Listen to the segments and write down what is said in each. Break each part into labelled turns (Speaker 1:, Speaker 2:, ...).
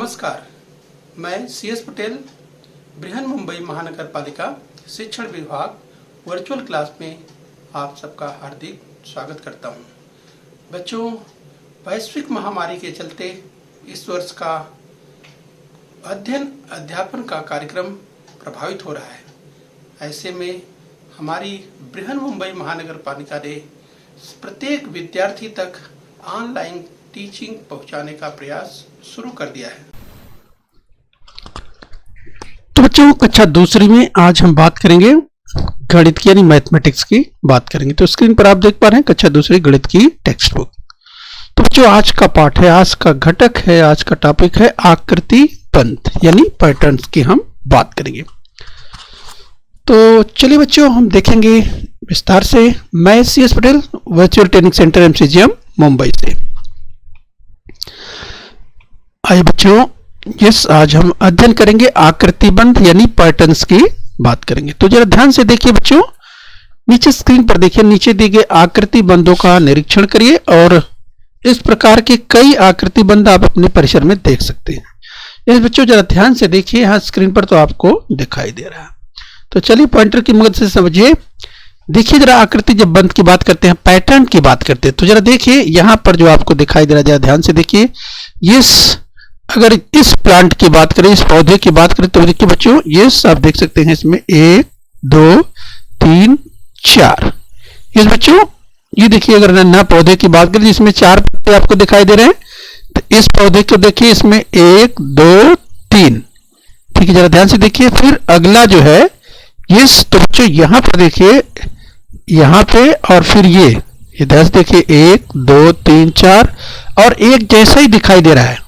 Speaker 1: नमस्कार, मैं CS पटेल बृहन मुंबई महानगर पालिका शिक्षण विभाग वर्चुअल क्लास में आप सबका हार्दिक स्वागत करता हूं। बच्चों, वैश्विक महामारी के चलते इस वर्ष का अध्ययन अध्यापन का कार्यक्रम प्रभावित हो रहा है। ऐसे में हमारी बृहन मुंबई महानगर पालिका ने प्रत्येक विद्यार्थी तक ऑनलाइन टीचिंग पहुंचाने का प्रयास शुरू कर दिया है।
Speaker 2: तो बच्चों, कक्षा दूसरी में आज हम बात करेंगे गणित की यानी मैथमेटिक्स की बात करेंगे। तो स्क्रीन पर आप देख पा रहे हैं कक्षा दूसरी गणित की टेक्स्ट बुक। तो बच्चों, आज का पाठ है, आज का घटक है, आज का टॉपिक है आकृति बंध यानी पैटर्न्स की हम बात करेंगे। तो चलिए बच्चों, हम देखेंगे विस्तार से। मैं CS Patel virtual training centre MCGM Mumbai से। आइए बच्चों, आज हम अध्ययन करेंगे आकृति बंध यानी पैटर्न्स की बात करेंगे। तो जरा ध्यान से देखिए बच्चों, नीचे स्क्रीन पर देखिए, नीचे दिए गए आकृति बंधों का निरीक्षण करिए और इस प्रकार के कई आकृति बंध आप अपने परिसर में देख सकते हैं। इस बच्चों जरा ध्यान से देखिए, यहाँ स्क्रीन पर तो आपको दिखाई दे रहा है। तो चलिए पॉइंटर की मदद से समझिए। देखिए जरा, आकृति जब बंध की बात करते हैं, पैटर्न की बात करते हैं, तो जरा देखिए यहाँ पर जो आपको दिखाई दे रहा है, जरा ध्यान से देखिए। अगर इस प्लांट की बात करें, इस पौधे की बात करें, तो देखिए बच्चों, आप देख सकते हैं इसमें 1 2 3 4। इस बच्चों ये देखिए, अगर नन्हा पौधे की बात करें जिसमें 4 पत्ते आपको दिखाई दे रहे हैं, तो इस पौधे को देखिए, इसमें 1 2 3। ठीक है, जरा ध्यान से देखिए। फिर अगला जो है तो बच्चों यहाँ पर देखिए, यहाँ पे और फिर ये ध्यान से देखिए, 1 2 3 4 और एक जैसा ही दिखाई दे रहा है।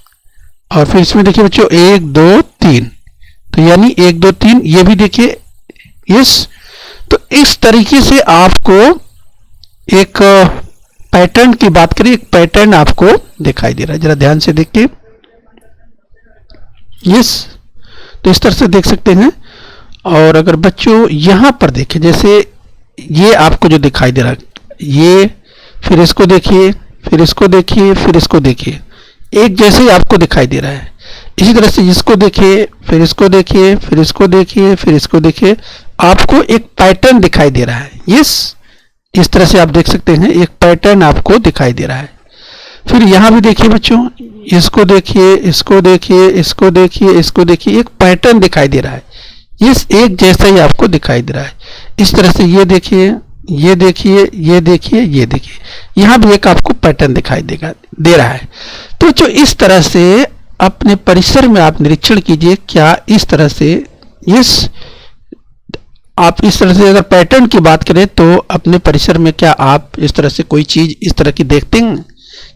Speaker 2: और फिर इसमें देखिए बच्चों 1 2 3, तो यानी 1 2 3 ये भी देखिए। तो इस तरीके से आपको एक पैटर्न की बात करें, एक पैटर्न आपको दिखाई दे रहा है। जरा ध्यान से देखिए, तो इस तरह से देख सकते हैं। और अगर बच्चों यहां पर देखें, जैसे ये आपको जो दिखाई दे रहा है, ये फिर इसको देखिए, फिर इसको देखिए, फिर इसको देखिए, एक जैसे ही आपको दिखाई दे रहा है। इसी तरह से इसको देखिए, फिर इसको देखिए, फिर इसको देखिए, फिर इसको देखिए, आपको एक पैटर्न दिखाई दे रहा है। इस तरह से आप देख सकते हैं, एक पैटर्न आपको दिखाई दे रहा है। फिर यहां भी देखिए बच्चों, इसको देखिए, इसको देखिए, इसको देखिए, इसको देखिए, एक पैटर्न दिखाई दे रहा है। एक जैसा ही आपको दिखाई दे रहा है। इस तरह से ये देखिए, ये देखिए, ये देखिए, ये देखिए, यहां भी एक आपको पैटर्न दिखाई दे रहा है। तो जो इस तरह से अपने परिसर में आप निरीक्षण कीजिए, क्या इस तरह से आप इस तरह से अगर पैटर्न की बात करें तो अपने परिसर में क्या आप इस तरह से कोई चीज इस तरह की देखते हैं?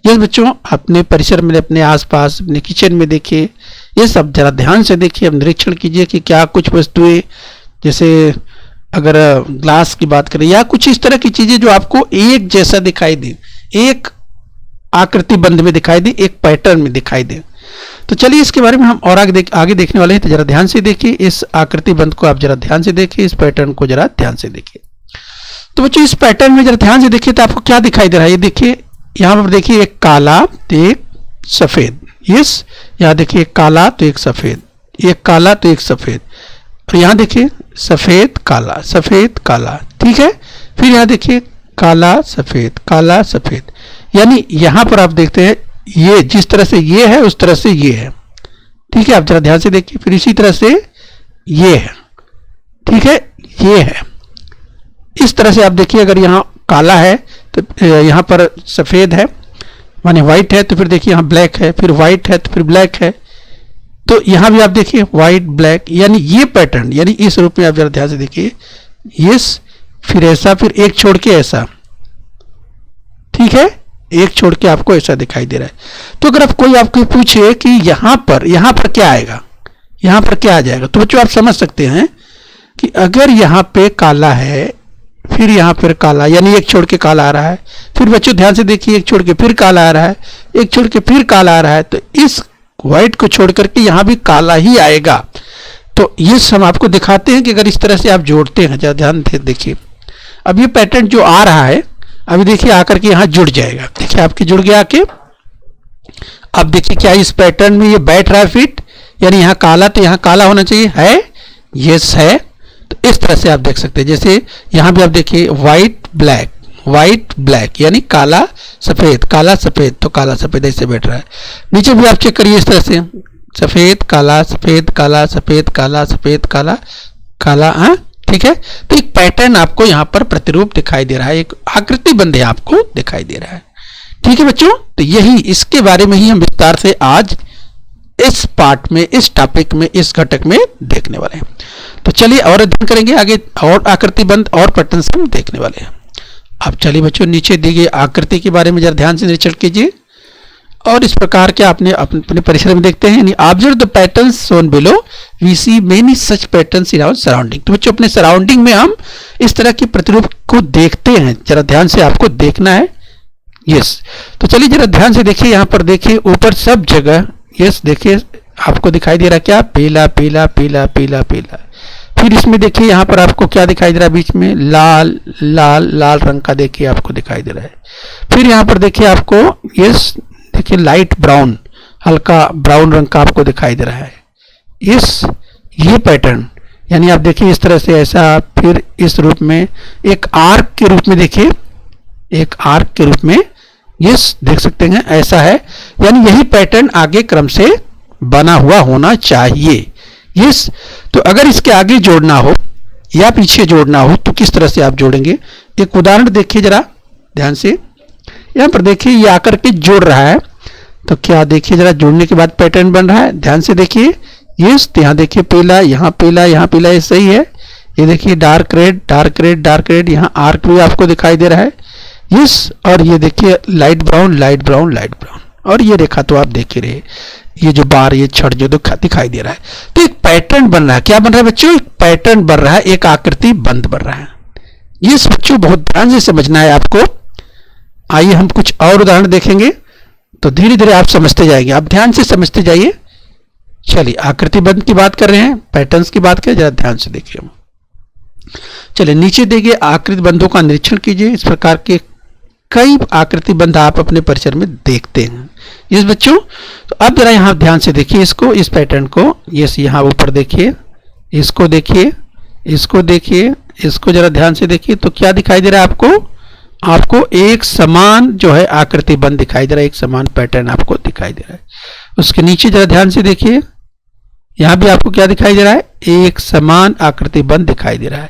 Speaker 2: यस बच्चों, अपने परिसर में, अपने आसपास, अपने किचन में देखिए, ये सब जरा ध्यान से देखिए, अब निरीक्षण कीजिए कि क्या कुछ वस्तुएं, जैसे अगर ग्लास की बात करें या कुछ इस तरह की चीजें जो आपको एक जैसा दिखाई दे, एक आकृति बंध में दिखाई दे, एक पैटर्न में दिखाई दे। तो चलिए इसके बारे में हम और आगे देखने वाले हैं। तो जरा ध्यान से देखिए, इस आकृति बंध को आप जरा ध्यान से देखिए, इस पैटर्न को जरा ध्यान से देखिए। तो बच्चों, इस पैटर्न में जरा ध्यान से देखिए तो आपको क्या दिखाई दे रहा है। ये देखिए, यहां पर देखिए, एक काला तो एक सफेद। यहां देखिए, एक काला तो एक सफेद, एक काला तो एक सफेद, और यहां देखिए सफेद काला, सफेद काला। ठीक है, फिर यहां देखिए काला सफेद, काला सफेद। यानी यहां पर आप देखते हैं, ये जिस तरह से ये है उस तरह से ये है। ठीक है, आप जरा ध्यान से देखिए। फिर इसी तरह से ये है। ठीक है, ये है। इस तरह से आप देखिए, अगर यहां काला है तो यहां पर सफेद है, माने व्हाइट है, तो फिर देखिए यहां ब्लैक है, फिर व्हाइट है तो फिर ब्लैक है। तो यहां भी आप देखिए व्हाइट ब्लैक, यानी ये पैटर्न, यानी इस रूप में आप जरा ध्यान से देखिए, फिर ऐसा, फिर एक छोड़ के ऐसा। ठीक है, एक छोड़ के आपको ऐसा दिखाई दे रहा है। तो अगर कोई आपको पूछे कि यहां पर क्या आएगा, यहां पर क्या आ जाएगा, तो बच्चों आप समझ सकते हैं कि अगर यहां पे काला है, फिर यहां पर काला, यानी एक छोड़ के काला आ रहा है। फिर बच्चों ध्यान से देखिए, एक छोड़ के फिर काला आ रहा है, एक छोड़ के फिर काला आ रहा है, तो इस व्हाइट को छोड़ करके यहां भी काला ही आएगा। तो ये हम आपको दिखाते हैं कि अगर इस तरह से आप जोड़ते हैं, जरा ध्यान से देखिए। अब ये पैटर्न जो आ रहा है, अभी देखिए आकर के यहां जुड़ जाएगा। देखिए आपके जुड़ गया आके। अब देखिए क्या इस पैटर्न में ये बैठ रहा है फिट, यानी यहाँ काला तो यहाँ काला होना चाहिए, है, यस है। तो इस तरह से आप देख सकते हैं। जैसे यहाँ भी आप देखिए व्हाइट ब्लैक यानी काला सफेद, तो काला सफेद ऐसे बैठ रहा है। नीचे भी आप चेक करिए इस तरह से, सफेद काला सफेद काला सफेद काला सफेद काला काला, हाँ ठीक है। तो एक पैटर्न आपको यहाँ पर प्रतिरूप दिखाई दे रहा है, एक आकृति बंध आपको दिखाई दे रहा है। ठीक है बच्चों, तो यही इसके बारे में ही हम विस्तार से आज इस पार्ट में, इस टॉपिक में, इस घटक में देखने वाले हैं। तो चलिए और अध्ययन करेंगे आगे, और आकृति बंध और पैटर्न हम देखने वाले हैं। अब चलिए बच्चों नीचे दी गई आकृति के बारे में जरा ध्यान से निरीक्षण कीजिए और इस प्रकार के आपने अपने परिसर में देखते हैं। Observe the patterns shown below, we see many such patterns in our surrounding. तो बच्चों अपने सराउंडिंग में हम इस तरह के प्रतिरूप को देखते हैं, जरा ध्यान से आपको देखना है। यस, तो चलिए जरा ध्यान से देखिए, यहाँ पर देखिए ऊपर सब जगह, यस देखिए आपको दिखाई दे रहा क्या, पीला पीला पीला पीला पीला। फिर इसमें देखिए यहाँ पर आपको क्या दिखाई दे रहा है, बीच में लाल लाल लाल रंग का देखिए आपको दिखाई दे रहा है। फिर यहाँ पर देखिए आपको यस देखिए लाइट ब्राउन, हल्का ब्राउन रंग का आपको दिखाई दे रहा है। ये पैटर्न यानी आप देखिए इस तरह से ऐसा, फिर इस रूप में एक आर्क के रूप में देखिए, एक आर्क के रूप में यस देख सकते हैं ऐसा है, यानी यही पैटर्न आगे क्रम से बना हुआ होना चाहिए। यस, तो अगर इसके आगे जोड़ना हो या पीछे जोड़ना हो तो किस तरह से आप जोड़ेंगे, एक उदाहरण देखिए जरा ध्यान से। यहाँ पर देखिए ये आकर के जोड़ रहा है, तो क्या देखिए जरा जोड़ने के बाद पैटर्न बन रहा है, ध्यान से देखिए। यस, यहाँ देखिए पीला, यहाँ पीला, यहाँ पीला, ये सही है। ये देखिए dark red dark red dark red, यहाँ आर्क भी आपको दिखाई दे रहा है। यस, और ये देखिए light brown light brown light brown, और ये रेखा तो आप देख ही रहे, ये जो बार ये छड़ जो दिखाई दे रहा है। तो एक पैटर्न बन रहा है, क्या बन रहा है बच्चों, एक पैटर्न बन रहा है, एक आकृति बंध बन रहा है। ये बच्चों बहुत ध्यान से समझना है आपको। आइए हम कुछ और उदाहरण देखेंगे तो धीरे धीरे आप समझते जाएंगे, आप ध्यान से समझते जाइए। चलिए आकृति बंध की बात कर रहे हैं, पैटर्न्स की बात करें, जरा ध्यान से देखिए। चलिए नीचे देखिए आकृति बंधों का निरीक्षण कीजिए। इस प्रकार के कई आकृति बंध आप अपने परिसर में देखते हैं। यस बच्चों, तो अब जरा यहाँ ध्यान से देखिए इसको, इस पैटर्न को। यस, यहाँ ऊपर देखिए, इसको देखिए, इसको देखिए, इसको जरा ध्यान से देखिए। तो क्या दिखाई दे रहा है आपको एक समान जो है आकृति बंध दिखाई दे रहा है, एक समान पैटर्न आपको दिखाई दे रहा है। उसके नीचे जरा ध्यान से देखिए, यहाँ भी आपको क्या दिखाई दे रहा है, एक समान आकृति बंध दिखाई दे रहा है।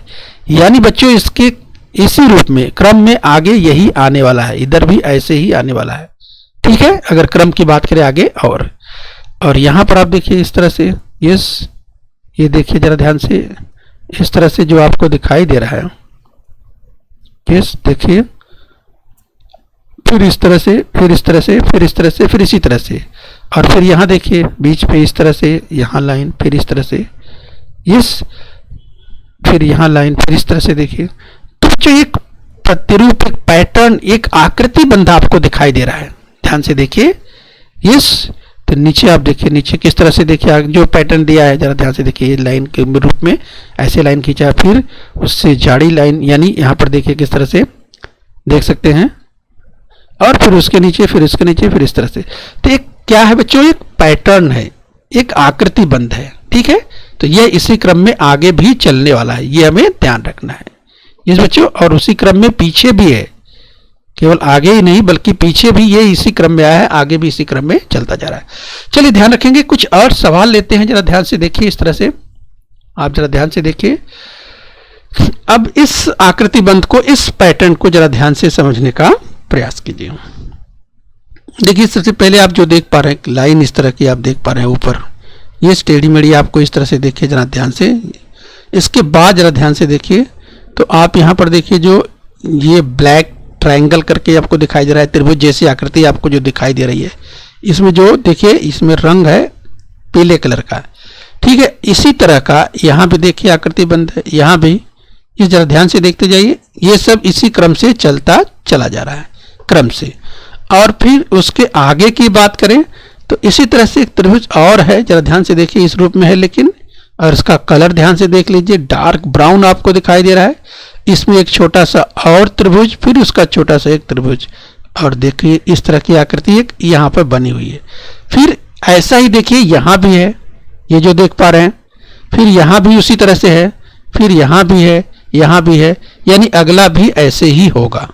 Speaker 2: यानी बच्चों इसके इसी रूप में क्रम में आगे यही आने वाला है, इधर भी ऐसे ही आने वाला है। ठीक है, अगर क्रम की बात करें आगे। और यहाँ पर आप देखिए इस तरह से, यस ये देखिए जरा ध्यान से, इस तरह से जो आपको दिखाई दे रहा है, यस देखिए, फिर इस तरह से, फिर इस तरह से, फिर इस तरह से, फिर इसी तरह से, और फिर यहाँ देखिए बीच में इस तरह से, यहाँ लाइन, फिर इस तरह से, यस फिर यहाँ लाइन, फिर इस तरह से देखिए। तो जो एक प्रतिरूप, एक पैटर्न, एक आकृति बंध आपको दिखाई दे रहा है, ध्यान से देखिए। यस, तो नीचे आप देखिए, नीचे किस तरह से देखिए जो पैटर्न दिया है, जरा ध्यान से देखिए। ये लाइन के रूप में ऐसे लाइन खींचा, फिर उससे जाड़ी लाइन, यानी यहाँ पर देखिए किस तरह से देख सकते हैं, और फिर उसके नीचे, फिर उसके नीचे, फिर इस तरह से। तो एक क्या है बच्चों, एक पैटर्न है, एक आकृति बंध है। ठीक है, तो यह इसी क्रम में आगे भी चलने वाला है, ये हमें ध्यान रखना है इस बच्चों। और उसी क्रम में पीछे भी है, केवल आगे ही नहीं बल्कि पीछे भी ये इसी क्रम में आया है, आगे भी इसी क्रम में चलता जा रहा है। चलिए ध्यान रखेंगे, कुछ और सवाल लेते हैं, जरा ध्यान से देखिए। इस तरह से आप जरा ध्यान से देखिए। अब इस आकृति बंध को, इस पैटर्न को जरा ध्यान से समझने का प्रयास कीजिए। देखिए सबसे पहले आप जो देख पा रहे हैं, लाइन इस तरह की आप देख पा रहे हैं ऊपर, ये टेढ़ी मेढ़ी आपको इस तरह से देखिए जरा ध्यान से। इसके बाद जरा ध्यान से देखिए, तो आप यहाँ पर देखिए जो ये ब्लैक ट्रायंगल करके आपको दिखाई दे रहा है, त्रिभुज जैसी आकृति आपको जो दिखाई दे रही है, इसमें जो देखिए इसमें रंग है पीले कलर का। ठीक है, इसी तरह का यहाँ भी देखिए आकृति बंध है, यहाँ भी, ये जरा ध्यान से देखते जाइए। ये सब इसी क्रम से चलता चला जा रहा है, क्रम से। और फिर उसके आगे की बात करें तो इसी तरह से एक त्रिभुज और है, जरा ध्यान से देखिए, इस रूप में है लेकिन, और इसका कलर ध्यान से देख लीजिए, डार्क ब्राउन आपको दिखाई दे रहा है। इसमें एक छोटा सा और त्रिभुज, फिर उसका छोटा सा एक त्रिभुज, और देखिए इस तरह की आकृति एक यहाँ पर बनी हुई है। फिर ऐसा ही देखिए यहाँ भी है, ये जो देख पा रहे हैं, फिर यहाँ भी उसी तरह से है, फिर यहाँ भी है, यहाँ भी है, यानी अगला भी ऐसे ही होगा।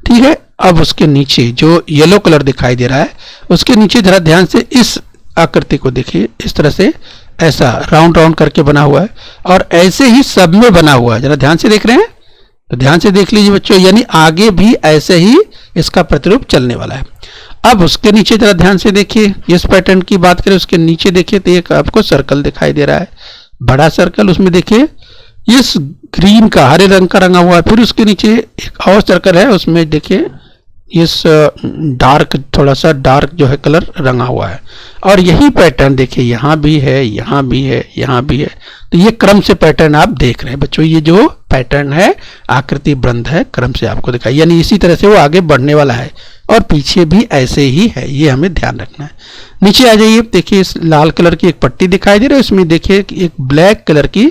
Speaker 2: ठीक है, अब उसके नीचे जो येलो कलर दिखाई दे रहा है, उसके नीचे जरा ध्यान से इस आकृति को देखिए, इस तरह से ऐसा राउंड राउंड करके बना हुआ है और ऐसे ही सब में बना हुआ है। जरा ध्यान से देख रहे हैं तो ध्यान से देख लीजिए बच्चों, यानी आगे भी ऐसे ही इसका प्रतिरूप चलने वाला है। अब उसके नीचे जरा ध्यान से देखिए, इस पैटर्न की बात करें, उसके नीचे देखिए तो एक आपको सर्कल दिखाई दे रहा है, बड़ा सर्कल। उसमें देखिए इस ग्रीन का, हरे रंग का रंगा हुआ है। फिर उसके नीचे एक और सर्कल है, उसमें देखिए इस डार्क, थोड़ा सा डार्क जो है कलर रंगा हुआ है। और यही पैटर्न देखिए यहाँ भी है, यहाँ भी है, यहाँ भी है। तो ये क्रम से पैटर्न आप देख रहे हैं बच्चों, ये जो पैटर्न है आकृति बंध है, क्रम से आपको दिखाई, यानी इसी तरह से वो आगे बढ़ने वाला है और पीछे भी ऐसे ही है, ये हमें ध्यान रखना है। नीचे आ जाइए, देखिए इस लाल कलर की एक पट्टी दिखाई दे रही है, उसमें देखिए एक ब्लैक कलर की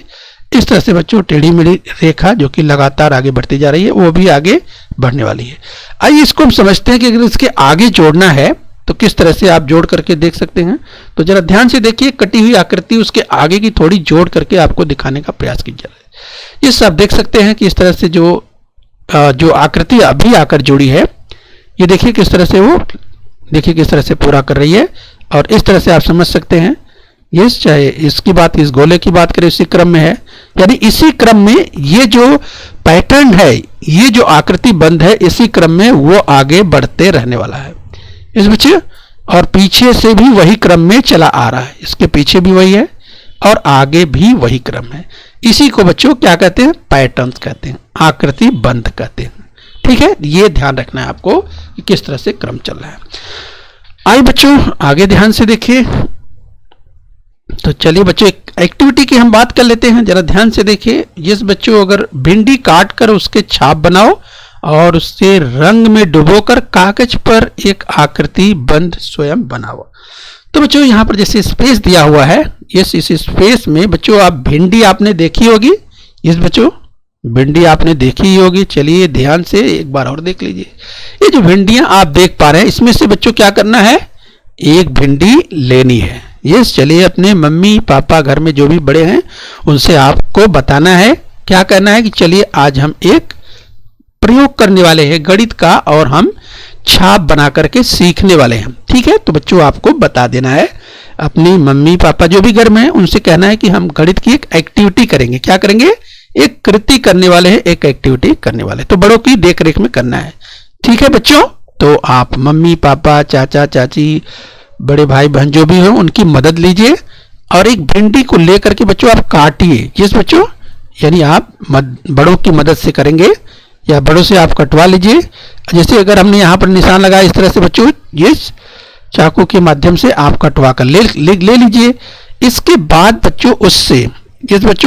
Speaker 2: इस तरह से बच्चों टेढ़ी मेढ़ी रेखा जो कि लगातार आगे बढ़ती जा रही है, वो भी आगे बढ़ने वाली है। आइए इसको हम समझते हैं कि अगर इसके आगे जोड़ना है तो किस तरह से आप जोड़ करके देख सकते हैं। तो जरा ध्यान से देखिए, कटी हुई आकृति उसके आगे की थोड़ी जोड़ करके आपको दिखाने का प्रयास कीजिए। ये सब देख सकते हैं कि इस तरह से जो आकृति अभी आकर जुड़ी है, ये देखिए किस तरह से वो, देखिए किस तरह से पूरा कर रही है। और इस तरह से आप समझ सकते हैं, ये चाहे इसकी बात, इस गोले की बात करें, इसी क्रम में है, यानी इसी क्रम में ये जो पैटर्न है, ये जो आकृति बंध है, इसी क्रम में वो आगे बढ़ते रहने वाला है इस बच्चे। और पीछे से भी वही क्रम में चला आ रहा है, इसके पीछे भी वही है और आगे भी वही क्रम है। इसी को बच्चों क्या कहते हैं? पैटर्न्स कहते हैं, आकृति बंध कहते हैं। ठीक है, ये ध्यान रखना है आपको कि किस तरह से क्रम चल रहा है। आइए बच्चों आगे ध्यान से देखिए। तो चलिए बच्चों एक एक्टिविटी की हम बात कर लेते हैं, जरा ध्यान से देखिए। जिस बच्चों अगर भिंडी काट कर उसके छाप बनाओ और उससे रंग में डुबोकर कागज पर एक आकृति बंध स्वयं बनाओ। तो बच्चों यहाँ पर जैसे स्पेस दिया हुआ है, इस स्पेस में बच्चों आप भिंडी आपने देखी होगी, इस बच्चों भिंडी आपने देखी ही होगी। चलिए ध्यान से एक बार और देख लीजिए। ये जो भिंडियां आप देख पा रहे हैं, इसमें से बच्चों क्या करना है? एक भिंडी लेनी है। यस, चलिए अपने मम्मी पापा घर में जो भी बड़े हैं उनसे आपको बताना है, क्या करना है कि चलिए आज हम एक प्रयोग करने वाले हैं गणित का और हम छाप बना करके सीखने वाले हैं। ठीक है, तो बच्चों आपको बता देना है, अपनी मम्मी पापा जो भी घर में है उनसे कहना है कि हम गणित की एक एक्टिविटी करेंगे। क्या करेंगे? एक कृति करने वाले हैं, एक एक्टिविटी करने वाले। तो बड़ों की देख रेख में करना है। ठीक है बच्चों, तो आप मम्मी पापा चाचा चाची बड़े भाई बहन जो भी हो उनकी मदद लीजिए और एक भिंडी को लेकर के बच्चों आप काटिए। जिस बच्चों यानी आप बड़ों की मदद से करेंगे या बड़ों से आप कटवा लीजिए। जैसे अगर हमने यहाँ पर निशान लगाया इस तरह से बच्चों, इस चाकू के माध्यम से आप कटवा कर ले लीजिए। इसके बाद बच्चों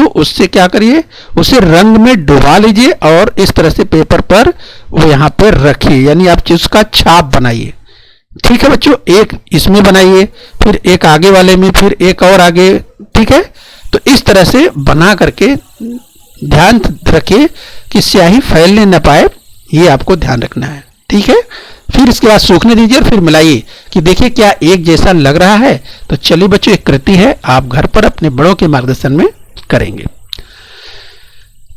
Speaker 2: उससे क्या करिए, उसे रंग में डुबा लीजिए और इस तरह से पेपर पर वो यहाँ पर रखिए, यानी आप उसका छाप बनाइए। ठीक है बच्चों, एक इसमें बनाइए, फिर एक आगे वाले में, फिर एक और आगे। ठीक है, तो इस तरह से बना करके ध्यान रखिए कि स्याही फैलने न पाए, ये आपको ध्यान रखना है। ठीक है, फिर इसके बाद सूखने दीजिए और फिर मिलाइए कि देखिए क्या एक जैसा लग रहा है। तो चलिए बच्चों, एक कृति है, आप घर पर अपने बड़ों के मार्गदर्शन में करेंगे।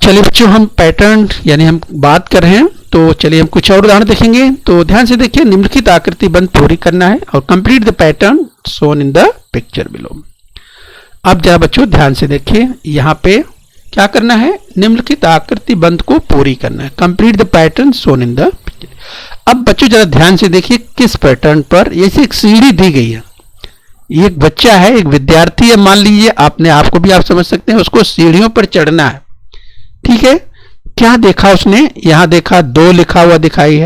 Speaker 2: चलिए बच्चों, हम पैटर्न यानी हम बात कर रहे हैं, तो चलिए हम कुछ और उदाहरण देखेंगे। तो ध्यान से देखिए, निम्नलिखित आकृति बंध पूरी करना है और complete the pattern shown in the picture below. अब जरा बच्चों ध्यान से देखिए, यहाँ पे क्या करना है? निम्नलिखित आकृति बंध को पूरी करना है, complete the pattern shown in the picture. अब बच्चों जरा ध्यान से देखिए, किस पैटर्न पर जैसे एक सीढ़ी दी गई है, एक बच्चा है, एक विद्यार्थी है, मान लीजिए आपने, आपको भी आप समझ सकते हैं, उसको सीढ़ियों पर चढ़ना है। ठीक है, क्या देखा उसने? यहाँ देखा 2 लिखा हुआ दिखाई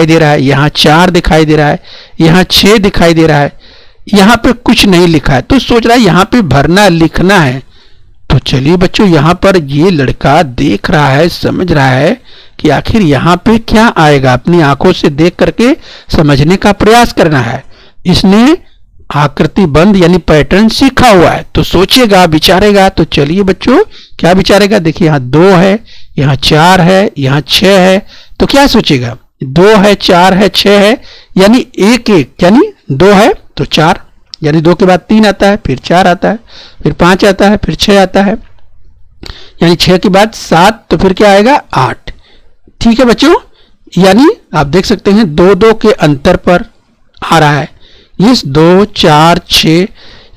Speaker 2: दे रहा है, यहाँ 4 दिखाई दे रहा है, यहाँ 6 दिखाई दे रहा है, यहाँ पे कुछ नहीं लिखा है। तो सोच रहा है यहाँ पे भरना लिखना है। तो चलिए बच्चों, यहाँ पर ये लड़का देख रहा है, समझ रहा है कि आखिर यहाँ पे क्या आएगा, अपनी आंखों से देख करके समझने का प्रयास करना है। इसने आकृति बंध यानी पैटर्न सीखा हुआ है, तो सोचेगा, विचारेगा। तो चलिए बच्चों, क्या विचारेगा? देखिए यहाँ 2 है, यहाँ 4 है, यहाँ 6 है, तो क्या सोचेगा? 2 है, 4 है, 6 है, यानी एक एक, यानी 2 है तो 4, यानी 2 के बाद 3 आता है, फिर 4 आता है, फिर 5 आता है, फिर 6 आता है, यानी 6 के बाद 7, तो फिर क्या आएगा 8। ठीक है बच्चों, यानी आप देख सकते हैं 2-2 के अंतर पर आ रहा है। ये 2, 4, 6,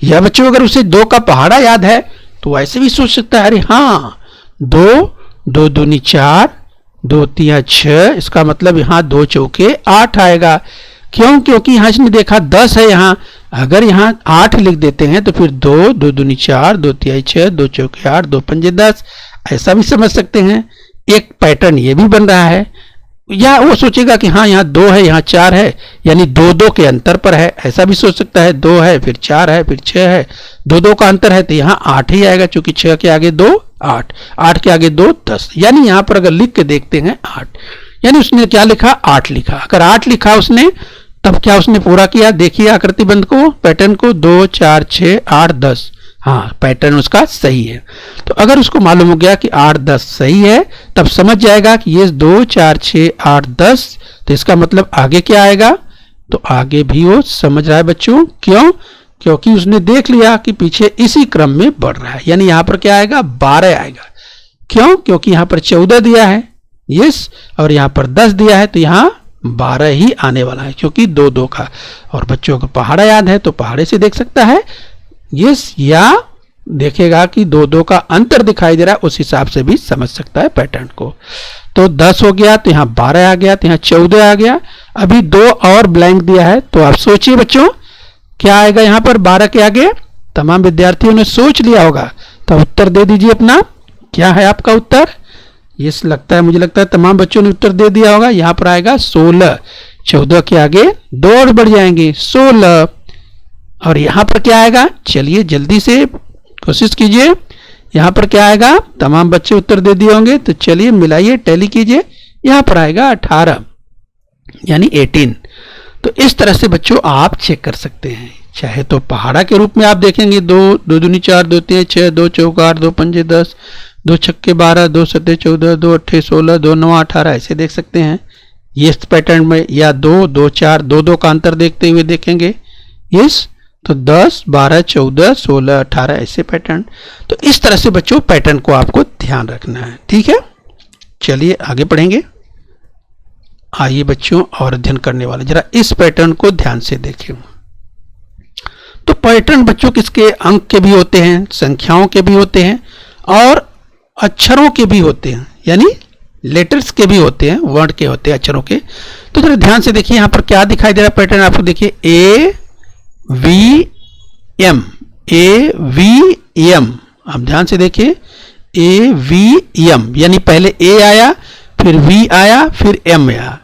Speaker 2: या बच्चों अगर उसे 2 का पहाड़ा याद है तो ऐसे भी सोच सकता है, अरे हाँ 2, 2 दूनी 4, 2 तिया 6, इसका मतलब यहाँ 2 चौके 8 आएगा। क्यों? क्योंकि यहाँ इसने देखा 10 है, यहाँ अगर यहाँ 8 लिख देते हैं तो फिर 2, 2 दूनी 4, 2 तिहाई 6, 2 चौके 8, 2 पंजे 10, ऐसा भी समझ सकते हैं। एक पैटर्न ये भी बन रहा है, या वो सोचेगा कि हाँ यहाँ 2 है, यहाँ 4 है, यानी 2-2 के अंतर पर है, ऐसा भी सोच सकता है। 2 है, फिर 4 है, फिर 6 है, 2-2 का अंतर है तो यहाँ 8 ही आएगा, क्योंकि 6 के आगे 2 8, 8 के आगे 2 10, यानी यहाँ पर अगर लिख के देखते हैं 8, यानी उसने क्या लिखा 8 लिखा। अगर 8 लिखा उसने तब क्या उसने पूरा किया? देखिए आकृति बंध को, पैटर्न को, 2 4 6 8 10, हाँ पैटर्न उसका सही है। तो अगर उसको मालूम हो गया कि 8 10 सही है, तब समझ जाएगा कि ये 2 4 6 8 10, तो इसका मतलब आगे क्या आएगा? तो आगे भी वो समझ रहा है बच्चों। क्यों? क्योंकि उसने देख लिया कि पीछे इसी क्रम में बढ़ रहा है, यानी यहाँ पर क्या आएगा 12 आएगा। क्यों? क्योंकि यहाँ पर 14 दिया है, यस, और यहाँ पर 10 दिया है, तो यहाँ 12 ही आने वाला है, क्योंकि 2-2 का। और बच्चों को पहाड़ा याद है तो पहाड़े से देख सकता है, यस, या देखेगा कि 2-2 का अंतर दिखाई दे रहा है, उस हिसाब से भी समझ सकता है पैटर्न को। तो 10 हो गया, तो यहाँ 12 आ गया, तो यहाँ 14 आ गया। अभी 2 और ब्लैंक दिया है, तो आप सोचिए बच्चों क्या आएगा यहाँ पर 12 के आगे? तमाम विद्यार्थियों ने सोच लिया होगा, तो उत्तर दे दीजिए अपना। क्या है आपका उत्तर? ये लगता है, मुझे लगता है तमाम बच्चों ने उत्तर दे दिया होगा। यहाँ पर आएगा 16, 14 के आगे 2 और बढ़ जाएंगे 16, और यहाँ पर क्या आएगा? चलिए जल्दी से कोशिश कीजिए, यहाँ पर क्या आएगा? तमाम बच्चे उत्तर दे दिए होंगे, तो चलिए मिलाइए, टैली कीजिए। यहाँ पर आएगा 18, यानी 18। तो इस तरह से बच्चों आप चेक कर सकते हैं। चाहे तो पहाड़ा के रूप में आप देखेंगे 2 2 दूनी 4, 2 3 6, 2 चौके 8, 2 पंजे 10, 2 छक्के 12, 2 सत्ते 14, 2 अट्ठे 16, 2 9 18, ऐसे देख सकते हैं ये पैटर्न में। या 2 2 4, 2-2 का अंतर देखते हुए देखेंगे, यस, तो 10 12 14 16 18, ऐसे पैटर्न। तो इस तरह से बच्चों पैटर्न को आपको ध्यान रखना है। ठीक है, चलिए आगे पढ़ेंगे। आइए बच्चों और अध्ययन करने वाले जरा इस पैटर्न को ध्यान से देखें। तो पैटर्न बच्चों किसके? अंक के भी होते हैं, संख्याओं के भी होते हैं, और अक्षरों के भी होते हैं, यानी लेटर्स के भी होते हैं, वर्ड के होते हैं, अक्षरों के। तो जरा ध्यान से देखिए यहाँ पर क्या दिखाई दे रहा है पैटर्न आपको। देखिए AVM, AVM, आप ध्यान से देखिए AVM, यानी पहले A आया, फिर V आया, फिर M आया,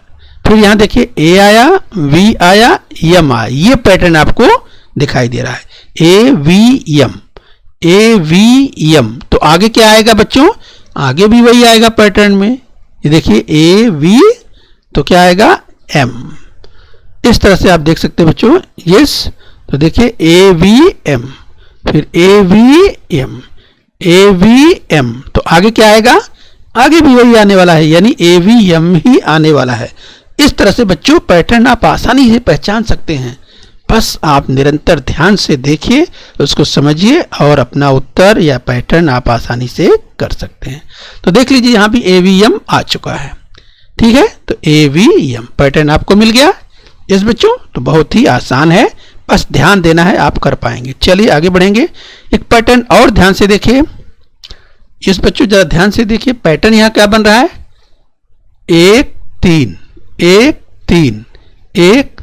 Speaker 2: फिर यहाँ देखिए A आया, V आया, M आया, ये पैटर्न आपको दिखाई दे रहा है AVM, AVM। तो आगे क्या आएगा बच्चों? आगे भी वही आएगा पैटर्न में। ये देखिए AV, तो क्या आएगा M। इस तरह से आप देख सकते हैं बच्चों, यस। तो देखिए AVM, फिर AVM, AVM, तो आगे क्या आएगा? आगे भी वही आने वाला है, यानी AVM ही आने वाला है। इस तरह से बच्चों पैटर्न आप आसानी से पहचान सकते हैं, बस आप निरंतर ध्यान से देखिए, उसको समझिए, और अपना उत्तर या पैटर्न आप आसानी से कर सकते हैं। तो देख लीजिए यहाँ भी AVM आ चुका है। ठीक है, तो AVM पैटर्न आपको मिल गया। इस बच्चों तो बहुत ही आसान है, बस ध्यान देना है, आप कर पाएंगे। चलिए आगे बढ़ेंगे। एक पैटर्न और ध्यान से देखिए। इस बच्चों जरा ध्यान से देखिए, पैटर्न यहाँ क्या बन रहा है? 1 3 1 3 1,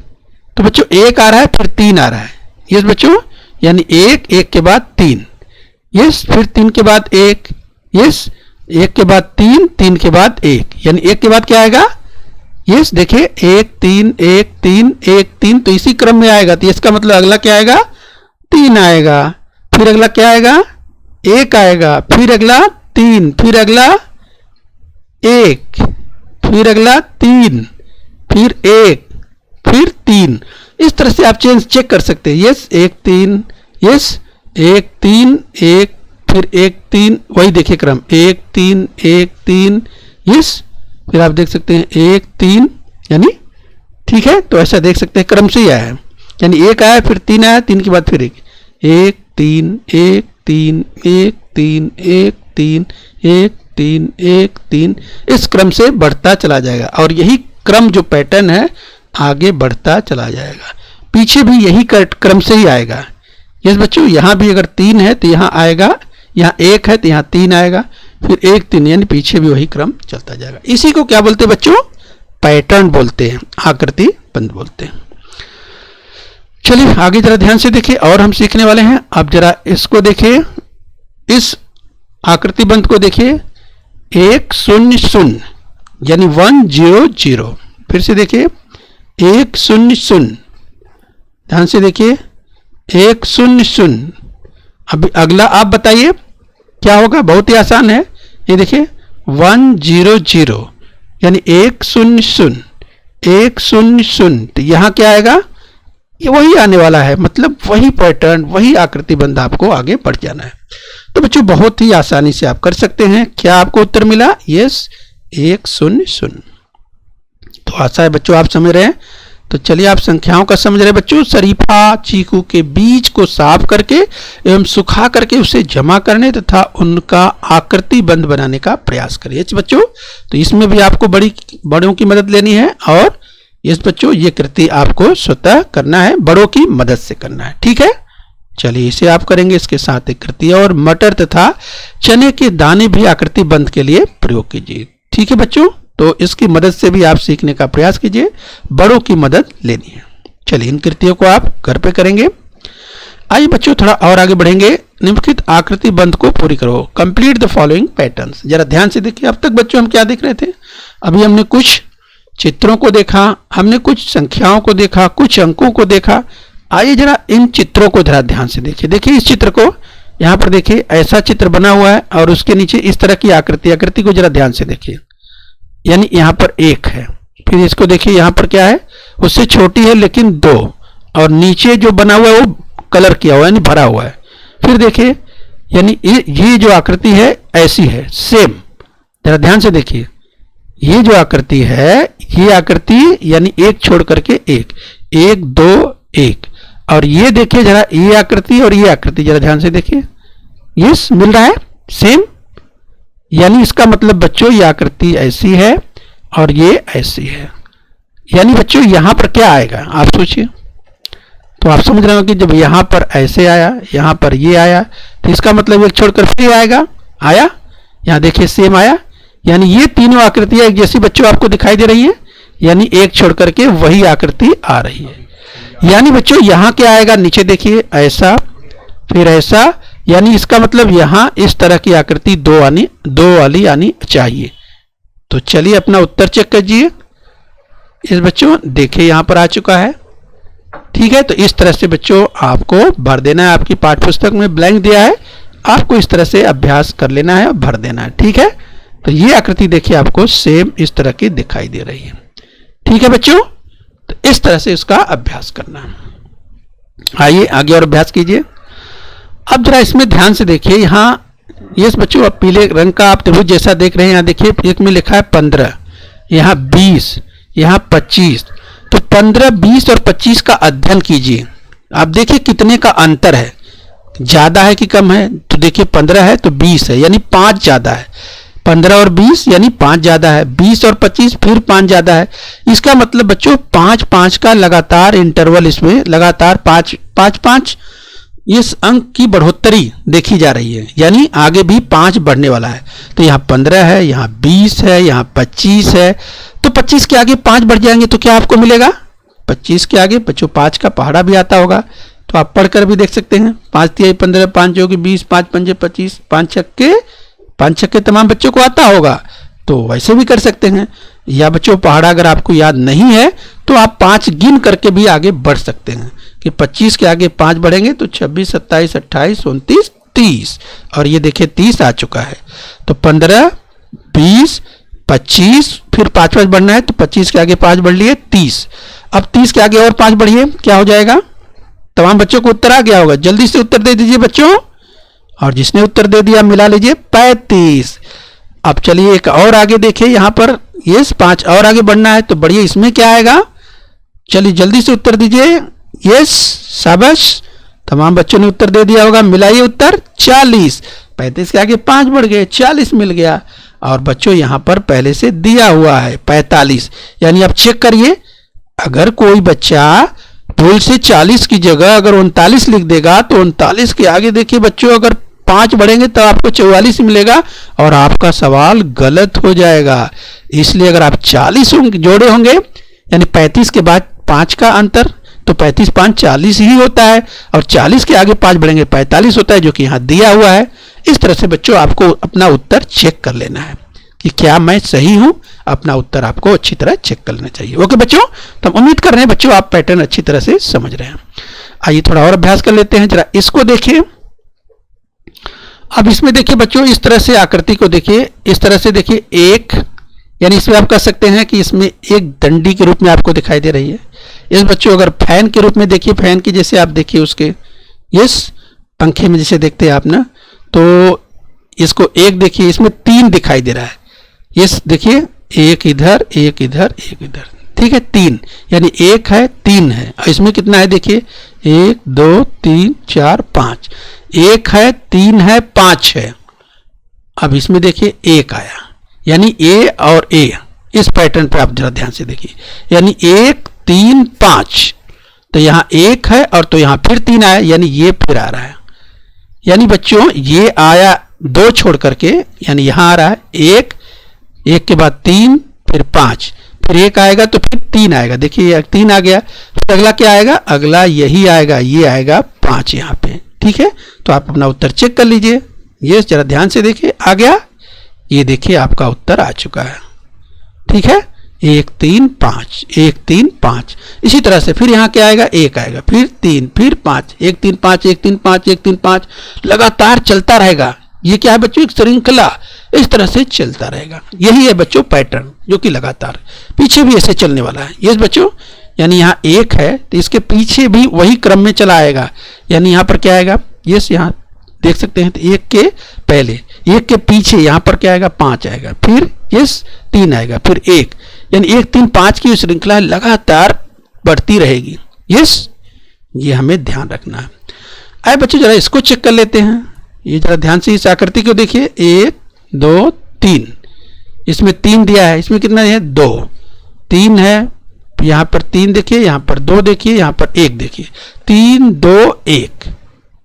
Speaker 2: तो बच्चों 1 आ रहा है, फिर 3 आ रहा है, यस बच्चों, यानी 1 1 के बाद 3, यस, फिर 3 के बाद 1, यस, 1 के बाद 3 3 के बाद 1, यानी 1 के बाद क्या आएगा? यस, देखिए 1 3 1 3 1 3, तो इसी क्रम में आएगा। तो इसका मतलब अगला क्या आएगा? 3 आएगा, फिर अगला क्या आएगा? 1 आएगा, फिर अगला 3, फिर अगला 1, फिर अगला 3, फिर 1, फिर 3। इस तरह से आप चेक कर सकते हैं। यस 1 3, यस 1 3 1, फिर 1 3, वही देखिए क्रम 1 3 1 3, यस, फिर आप देख सकते हैं 1 3 यानी ठीक है, तो ऐसा देख सकते हैं क्रम से ही आया है, यानी 1 आया फिर 3 आया, 3 के बाद फिर 1, 1 3 1 3 1 3 1 3 1 3 1 3, इस क्रम से बढ़ता चला जाएगा और यही क्रम जो पैटर्न है आगे बढ़ता चला जाएगा। पीछे भी यही क्रम से ही आएगा। यस बच्चों, यहाँ भी अगर 3 है तो यहाँ आएगा, यहाँ 1 है तो यहाँ 3 आएगा, फिर 1 3, यानी पीछे भी वही क्रम चलता जाएगा। इसी को क्या बोलते हैं बच्चों? पैटर्न बोलते हैं, आकृति बंध बोलते हैं। चलिए आगे जरा ध्यान से देखिए और हम सीखने वाले हैं। अब जरा इसको देखिए, इस आकृति बंध को देखिए, 1 0 0 यानी 1 0 0। फिर से देखिए 1 0 0, ध्यान से देखिए 1 0 0। अभी अगला आप बताइए क्या होगा? बहुत ही आसान है, ये देखिए 1 0 0 यानी 1 0 0 1 0 0। तो यहाँ क्या आएगा? ये वही आने वाला है, मतलब वही पैटर्न, वही आकृति बंध आपको आगे बढ़ जाना है। तो बच्चों बहुत ही आसानी से आप कर सकते हैं। क्या आपको उत्तर मिला? यस, 1 0 0। तो आशा है बच्चों आप समझ रहे हैं। तो चलिए आप संख्याओं का समझ रहे हैं बच्चों। शरीफा चीकू के बीज को साफ करके एवं सुखा करके उसे जमा करने तथा उनका आकृति बंध बनाने का प्रयास करिए बच्चों। तो इसमें भी आपको बड़ों की मदद लेनी है और इस बच्चों ये कृति आपको स्वतः करना है, बड़ों की मदद से करना है, ठीक है। चलिए इसे आप करेंगे। इसके साथ एक कृति और मटर तथा चने के दाने भी आकृति बंध के लिए प्रयोग कीजिए, ठीक है बच्चों। तो इसकी मदद से भी आप सीखने का प्रयास कीजिए, बड़ों की मदद लेनी है। चलिए इन कृतियों को आप घर पे करेंगे। आइए बच्चों थोड़ा और आगे बढ़ेंगे। निम्नलिखित आकृति बंध को पूरी करो, कंप्लीट द फॉलोइंग पैटर्न्स। जरा ध्यान से देखिए, अब तक बच्चों हम क्या देख रहे थे? अभी हमने कुछ चित्रों को देखा, हमने कुछ संख्याओं को देखा, कुछ अंकों को देखा। आइए जरा इन चित्रों को जरा ध्यान से देखिए। देखिए इस चित्र को, यहाँ पर देखिए ऐसा चित्र बना हुआ है और उसके नीचे इस तरह की आकृति को जरा ध्यान से देखिए। यानी यहाँ पर 1 है, फिर इसको देखिए यहाँ पर क्या है, उससे छोटी है लेकिन 2, और नीचे जो बना हुआ है वो कलर किया हुआ है यानी भरा हुआ है। फिर देखिए यानी ये जो आकृति है ऐसी है, सेम। जरा ध्यान से देखिए, ये जो आकृति है ये आकृति यानी 1 छोड़ करके 1 1 2 1, और ये देखिए जरा ये आकृति और ये आकृति जरा ध्यान से देखिए, यस मिल रहा है सेम। यानी इसका मतलब बच्चों ये आकृति ऐसी है और ये ऐसी है। यानी बच्चों यहां पर क्या आएगा आप सोचिए। तो आप समझ रहे हो कि जब यहां पर ऐसे आया, यहां पर ये आया, तो इसका मतलब एक छोड़कर फिर आएगा, आया, यहां देखिए सेम आया। यानी ये तीनों आकृतियां एक जैसी बच्चों आपको दिखाई दे रही है, यानी 1 छोड़ करके वही आकृति आ रही है। यानी बच्चों यहां क्या आएगा, नीचे देखिए ऐसा फिर ऐसा, यानी इसका मतलब यहां इस तरह की आकृति 2 वाली आनी चाहिए। तो चलिए अपना उत्तर चेक कीजिए। इस बच्चों देखिए यहां पर आ चुका है, ठीक है। तो इस तरह से बच्चों आपको भर देना है, आपकी पाठ्य पुस्तक में ब्लैंक दिया है, आपको इस तरह से अभ्यास कर लेना है और भर देना है, ठीक है। तो ये आकृति देखिए आपको सेम इस तरह की दिखाई दे रही है, ठीक है बच्चों। तो इस तरह से इसका अभ्यास करना है। आइए आगे और अभ्यास कीजिए। अब जरा इसमें ध्यान से देखिए, यहाँ ये बच्चों आप पीले रंग का आप त्रिभुज जैसा देख रहे हैं। यहाँ देखिए एक में लिखा है 15, यहाँ 20, यहाँ 25। तो 15, 20 और 25 का अध्ययन कीजिए। आप देखिए कितने का अंतर है, ज्यादा है कि कम है। तो देखिए 15 है तो 20 है, यानी 5 ज्यादा है। 15 और 20 यानी 5 ज्यादा है, 20 और 25 फिर 5 ज्यादा है। इसका मतलब बच्चों 5-5 का लगातार इंटरवल, इसमें लगातार 5-5 इस अंक की बढ़ोतरी देखी जा रही है, यानी आगे भी 5 बढ़ने वाला है। तो यहाँ 15 है, यहाँ 20 है, यहाँ 25 है। तो 25 के आगे 5 बढ़ जाएंगे तो क्या आपको मिलेगा? 25 के आगे बच्चों 5 का पहाड़ा भी आता होगा, तो आप पढ़कर भी देख सकते हैं। 5 तिहाई 15, 5 जोगी 20, 5 पंजे 25, 5 छक्के तमाम बच्चों को आता होगा, तो वैसे भी कर सकते हैं। या बच्चों पहाड़ा अगर आपको याद नहीं है तो आप 5 गिन करके भी आगे बढ़ सकते हैं कि 25 के आगे 5 बढ़ेंगे तो 26, 27, 28, 29, 30, और ये देखिए 30 आ चुका है। तो 15, 20, 25 फिर 5 बढ़ना है, तो 25 के आगे 5 बढ़ लिए 30। अब 30 के आगे और 5 बढ़िए, क्या हो जाएगा? तमाम बच्चों को उत्तर आ गया होगा, जल्दी से उत्तर दे दीजिए बच्चों। और जिसने उत्तर दे दिया मिला लीजिए 35। अब चलिए एक और आगे देखिए, यहाँ पर यस 5 और आगे बढ़ना है तो बढ़िए। इसमें क्या आएगा, चलिए जल्दी से उत्तर दीजिए। यस शाबाश, तमाम बच्चों ने उत्तर दे दिया होगा। मिलाइए उत्तर 40। 35 के आगे 5 बढ़ गए, 40 मिल गया। और बच्चों यहां पर पहले से दिया हुआ है 45, यानी आप चेक करिए, अगर कोई बच्चा भूल से 40 की जगह अगर 39 लिख देगा तो 39 के आगे देखिए बच्चों अगर 5 बढ़ेंगे तो आपको 44 मिलेगा और आपका सवाल गलत हो जाएगा। इसलिए अगर आप 40 जोड़े होंगे यानी 35 के बाद 5 का अंतर, तो 35 5 40 ही होता है और 40 के आगे 5 बढ़ेंगे 45 होता है, जो कि यहाँ दिया हुआ है। इस तरह से बच्चों आपको अपना उत्तर चेक कर लेना है कि क्या मैं सही हूं। अपना उत्तर आपको अच्छी तरह चेक कर लेना चाहिए। ओके बच्चों, तो हम उम्मीद कर रहे हैं बच्चों आप पैटर्न अच्छी तरह से समझ रहे हैं। आइए थोड़ा और अभ्यास कर लेते हैं, जरा इसको देखिए। अब इसमें देखिए बच्चों, इस तरह से आकृति को देखिए, इस तरह से देखिए एक, यानी इसमें आप कह सकते हैं कि इसमें एक डंडी के रूप में आपको दिखाई दे रही है। इस बच्चों अगर फैन के रूप में देखिए, फैन की जैसे आप देखिए उसके, यस पंखे में जैसे देखते हैं आप ना, तो इसको एक देखिए, इसमें 3 दिखाई दे रहा है। यस देखिए, एक इधर एक इधर एक इधर, ठीक है 3, यानी एक है 3 है। और इसमें कितना है देखिए, 1 2 3 4 5, एक है 3 है 5 है। अब इसमें देखिए एक आया, यानी ए और ए, इस पैटर्न पे आप जरा ध्यान से देखिए, यानी 1 3 5, तो यहाँ एक है और तो यहाँ फिर 3 आया, यानी ये फिर आ रहा है। यानी बच्चों ये आया 2 छोड़ करके, यानी यहाँ आ रहा है 1, एक के बाद 3 फिर 5, फिर एक आएगा तो फिर 3 आएगा। देखिए 3 आ गया, फिर अगला क्या आएगा, अगला यही आएगा, ये आएगा 5 यहाँ पे, ठीक है। तो आप अपना उत्तर चेक कर लीजिए। ये जरा ध्यान से देखिए, आ गया, ये देखिए आपका उत्तर आ चुका है, ठीक है। 1 3 5 1 3 5, इसी तरह से फिर यहाँ क्या आएगा, 1 आएगा, फिर 3 फिर 5, 1 3 5 1 3 5 1 3 5, लगातार चलता रहेगा। ये क्या है बच्चों, एक श्रृंखला, इस तरह से चलता रहेगा। यही है बच्चों पैटर्न, जो कि लगातार पीछे भी ऐसे चलने वाला है। ये बच्चों यानी यहाँ 1 है तो इसके पीछे भी वही क्रम में चला आएगा, यानी यहाँ पर क्या आएगा, ये यहाँ देख सकते हैं, तो 1 के पहले 1 के पीछे यहाँ पर क्या आएगा, 5 आएगा, फिर यस 3 आएगा, फिर 1, यानी 1 3 5 की श्रृंखला लगातार बढ़ती रहेगी। यस, ये हमें ध्यान रखना है। आए बच्चों जरा इसको चेक कर लेते हैं। ये जरा ध्यान से इस आकृति को देखिए, 1 2 3, इसमें 3 दिया है, इसमें कितना है 2, 3 है, यहाँ पर 3 देखिए, यहाँ पर 2 देखिए, यहाँ पर 1 देखिए, 3 2 1।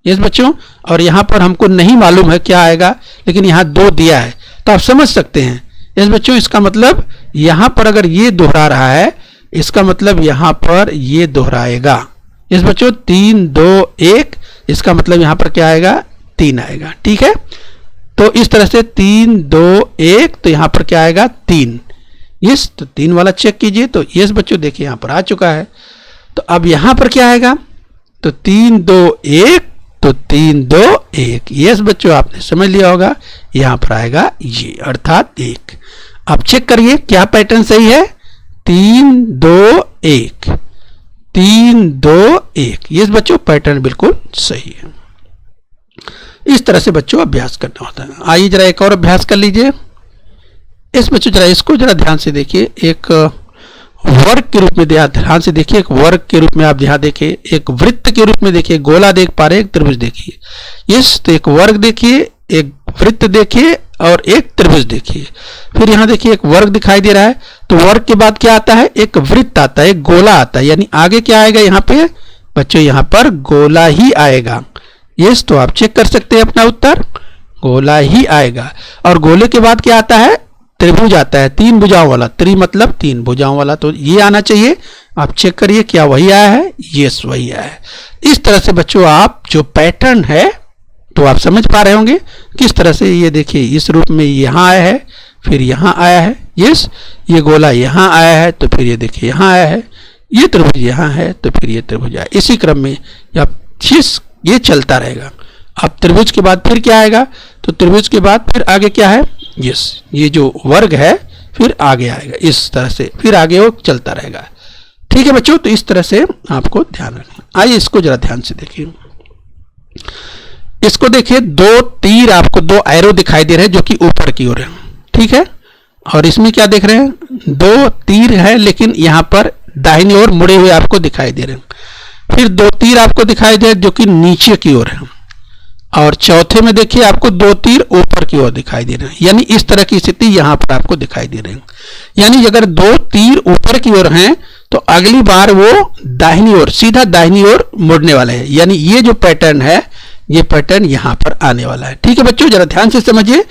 Speaker 2: यस बच्चों, और यहाँ पर हमको नहीं मालूम है क्या आएगा, लेकिन यहाँ 2 दिया है तो आप समझ सकते हैं। यस बच्चों, इसका मतलब यहाँ पर अगर ये दोहरा रहा है, इसका मतलब यहाँ पर ये दोहराएगा। यस बच्चों, 3 2 1, इसका मतलब यहाँ पर क्या आएगा, 3 आएगा, ठीक है। तो इस तरह से 3 2 1, तो यहाँ पर क्या आएगा 3। यस, तो 3 वाला चेक कीजिए, तो यस बच्चों देखिए यहाँ पर आ चुका है। तो अब यहाँ पर क्या आएगा, तो 3 2 1, तो 3 2 1। यस बच्चों, आपने समझ लिया होगा, यहाँ पर आएगा ये, अर्थात 1। अब चेक करिए क्या पैटर्न सही है, 3 2 1 3 2 1। यस बच्चों, पैटर्न बिल्कुल सही है। इस तरह से बच्चों अभ्यास करना होता है। आइए जरा एक और अभ्यास कर लीजिए। इस बच्चों जरा इसको जरा ध्यान से देखिए, एक वर्ग के रूप में ध्यान से देखिए, एक वर्ग के रूप में आप ध्यान देखिए, एक वृत्त के रूप में देखिए, गोला देख पा रहे, एक त्रिभुज देखिए। यस, तो एक वर्ग देखिए, एक वृत्त देखिए और एक त्रिभुज देखिए। फिर यहाँ देखिए एक वर्ग दिखाई दे रहा है, तो वर्ग के बाद क्या आता है, एक वृत्त आता है, एक गोला आता है, यानी आगे क्या आएगा यहाँ पे बच्चों, यहाँ पर गोला ही आएगा। यस, तो आप चेक कर सकते हैं अपना उत्तर, गोला ही आएगा। और गोले के बाद क्या आता है, त्रिभुज आता है, 3 भुजाओं वाला, त्रि मतलब 3 भुजाओं वाला, तो ये आना चाहिए। आप चेक करिए क्या वही आया है, यस वही आया है। इस तरह से बच्चों आप जो पैटर्न है तो आप समझ पा रहे होंगे किस तरह से। ये देखिए इस रूप में यहाँ आया है, फिर यहाँ आया है, यस, ये गोला यहाँ आया है, तो फिर ये देखिए यहाँ आया है, ये त्रिभुज यहाँ है, तो फिर ये त्रिभुज आया। इसी क्रम में ये चलता रहेगा। अब त्रिभुज के बाद फिर क्या आएगा, तो त्रिभुज के बाद फिर आगे क्या है, यस, ये जो वर्ग है फिर आगे आएगा, इस तरह से फिर आगे वो चलता रहेगा। ठीक है बच्चों, तो इस तरह से आपको ध्यान रखना। आइए इसको जरा ध्यान से देखिए, इसको देखिए, 2 तीर आपको 2 एरो दिखाई दे रहे हैं जो कि ऊपर की ओर है, ठीक है। और इसमें क्या देख रहे हैं, 2 तीर है लेकिन यहाँ पर दाहिनी ओर मुड़े हुए आपको दिखाई दे रहे हैं। फिर 2 तीर आपको दिखाई दे जो कि नीचे की ओर है, और चौथे में देखिए आपको 2 तीर ऊपर की ओर दिखाई दे रहे हैं। यानी इस तरह की स्थिति यहाँ पर आपको दिखाई दे रही है। यानी अगर 2 तीर ऊपर की ओर हैं तो अगली बार वो दाहिनी ओर, सीधा दाहिनी ओर मुड़ने वाले हैं। यानी ये जो पैटर्न है, ये पैटर्न यहाँ पर आने वाला है। ठीक है बच्चों, जरा ध्यान से समझिए।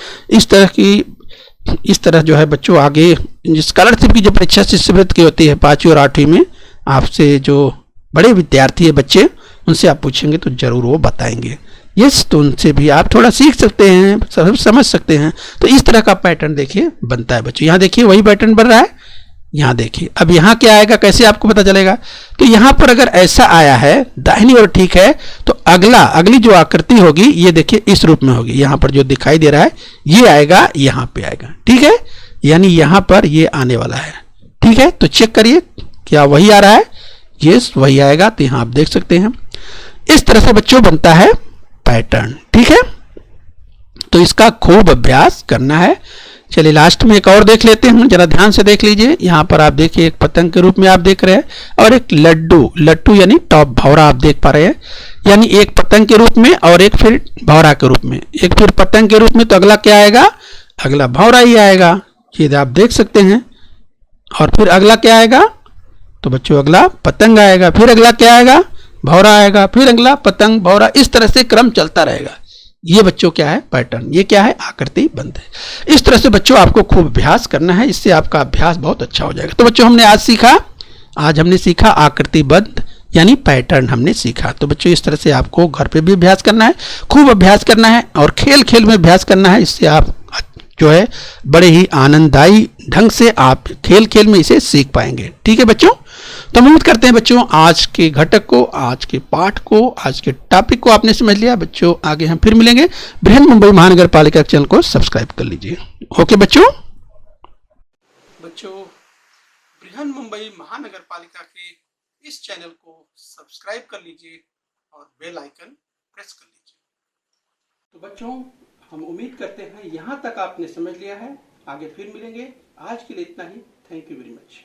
Speaker 2: इस तरह जो है बच्चों, आगे स्कॉलरशिप की जो परीक्षा शिष्यवृत्ति की होती है 5वीं और 8वीं में, आपसे जो बड़े विद्यार्थी है बच्चे, उनसे आप पूछेंगे तो जरूर वो बताएंगे। यस, तो उनसे भी आप थोड़ा सीख सकते हैं, सब समझ सकते हैं। तो इस तरह का पैटर्न देखिए बनता है बच्चों। यहाँ देखिए वही पैटर्न बन रहा है। यहाँ देखिए अब यहाँ क्या आएगा, कैसे आपको पता चलेगा? तो यहाँ पर अगर ऐसा आया है दाहिनी ओर, ठीक है, तो अगली जो आकृति होगी ये देखिए इस रूप में होगी। यहाँ पर जो दिखाई दे रहा है ये आएगा, यहाँ पे आएगा। ठीक है, यानी यहाँ पर ये आने वाला है। ठीक है, तो चेक करिए क्या वही आ रहा है। यस, वही आएगा। तो यहाँ आप देख सकते हैं इस तरह से बच्चों बनता है पैटर्न। ठीक है, तो इसका खूब अभ्यास करना है। चलिए लास्ट में एक और देख लेते हैं, जरा ध्यान से देख लीजिए। यहाँ पर आप देखिए एक पतंग के रूप में आप देख रहे हैं, और एक लट्टू यानी टॉप भौरा आप देख पा रहे हैं। यानी एक पतंग के रूप में और एक फिर भौरा के रूप में, एक फिर पतंग के रूप में, तो अगला क्या आएगा? अगला भौरा ही आएगा। ये आप देख सकते हैं। और फिर अगला क्या आएगा? तो बच्चों अगला पतंग आएगा, फिर अगला क्या आएगा? भौरा आएगा, फिर अगला पतंग, भौरा। इस तरह से क्रम चलता रहेगा। ये बच्चों क्या है? पैटर्न। ये क्या है? आकृति बंध है। इस तरह से बच्चों आपको खूब अभ्यास करना है, इससे आपका अभ्यास बहुत अच्छा हो जाएगा। तो बच्चों आज हमने सीखा आकृतिबद्ध यानी पैटर्न हमने सीखा। तो बच्चों इस तरह से आपको घर पे भी अभ्यास करना है, खूब अभ्यास करना है, और खेल खेल में अभ्यास करना है। इससे आप जो है बड़े ही आनंददायी ढंग से आप खेल खेल में इसे सीख पाएंगे। ठीक है बच्चों, तो उम्मीद करते हैं बच्चों आज के घटक को, आज के पाठ को, आज के टॉपिक को आपने समझ लिया। बच्चों आगे हम फिर मिलेंगे। बृहन मुंबई महानगर पालिका चैनल को सब्सक्राइब कर लीजिए। ओके बच्चों।
Speaker 1: बृहन मुंबई महानगर पालिका के इस चैनल को सब्सक्राइब कर लीजिए और बेल आइकन प्रेस कर लीजिए। तो बच्चों हम उम्मीद करते हैं यहाँ तक आपने समझ लिया है। आगे फिर मिलेंगे। आज के लिए इतना ही। Thank you very much.